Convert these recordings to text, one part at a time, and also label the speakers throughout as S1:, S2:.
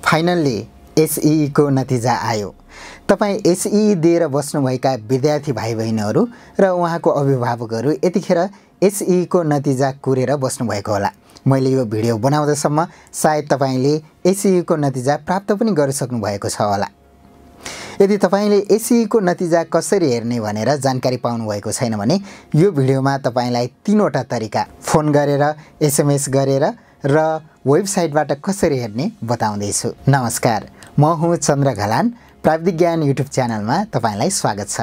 S1: Finally SEE को नतिजा आयो। तपाईं एसईई दिएर बस्नुभएका विद्यार्थी भाइ बहिनीहरू र उहाँको अभिभावकहरू यतिखेर एसईई को नतिजा कुरेर बस्नुभएको होला। मैले यो भिडियो बनाउँदासम्म सायद तपाईले एसईई को नतिजा प्राप्त पनि गरिसक्नु भएको छ होला। यदि तपाईले एसईई को नतिजा कसरी हेर्ने भनेर जानकारी पाउनु भएको छैन भने यो भिडियोमा तपाईलाई तीनवटा तरिका फोन गरेर, एसएमएस गरेर र वेबसाइटबाट कसरी हेर्ने बताउँदै छु। नमस्कार, म हुँ चन्द्र घलान। प्राविधिक ज्ञान युट्युब च्यानलमा तपाईलाई स्वागत छ।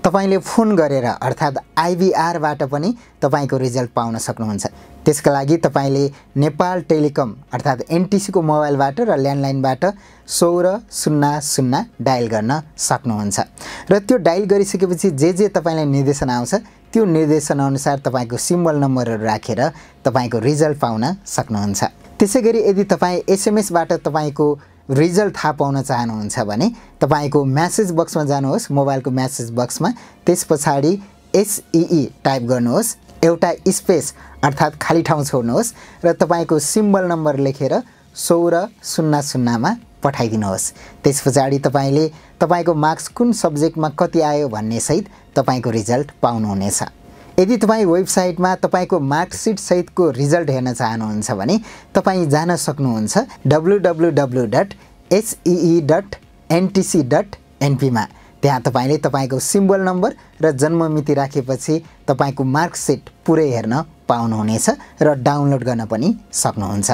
S1: तपाईले फोन गरेर अर्थात् आईभीआर बाट पनि तपाईको रिजल्ट पाउन सक्नुहुन्छ। त्यसका लागि तपाईले नेपाल टेलिकम अर्थात् एनटीसी को मोबाइलबाट र ल्यान्डलाइनबाट 1600 डायल गर्न सक्नुहुन्छ र त्यो डायल गरिसकेपछि जे तपाईलाई निर्देशन आउँछ त्यो निर्देशन अनुसार तपाईको सिम्बल नम्बरहरू राखेर तपाईको रिजल्ट पाउन सक्नुहुन्छ। त्यसैगरी यदि तपाई एसएमएस बाट तपाईको रिजल्ट थाहा पाउन चाहनुहुन्छ भने तपाईको मेसेज बक्समा जानुहोस्, मोबाइलको मेसेज बक्समा, त्यसपछि एसईई टाइप गर्नुहोस्, एउटा स्पेस अर्थात् खाली ठाउँ छोड्नुहोस् र तपाईको सिम्बल नम्बर लेखेर 1600 मा पठाइदिनुहोस्। त्यसपछि तपाईले तपाईको मार्क्स कुन सब्जेक्टमा कति आयो भन्ने सहित तपाईको रिजल्ट पाउनुहुनेछ। यदि तपाई वेबसाइटमा तपाईको मार्कसिट सहितको रिजल्ट हेर्न चाहनुहुन्छ भने तपाई जान सक्नुहुन्छ www.see.ntc.np मा। त्यहाँ तपाईले तपाईको सिम्बल नम्बर र जन्ममिति राखेपछि तपाईको मार्कसिट पुरै हेर्न पाउनुहुनेछ र डाउनलोड गर्न पनि सक्नुहुन्छ।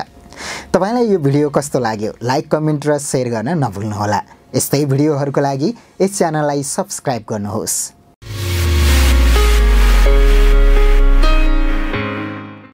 S1: तपाईलाई यो भिडियो कस्तो लाग्यो लाइक, कमेन्ट र शेयर गर्न नभुल्नुहोला। यस्तै भिडियोहरुको लागि यस च्यानललाई सब्स्क्राइब गर्नुहोस्।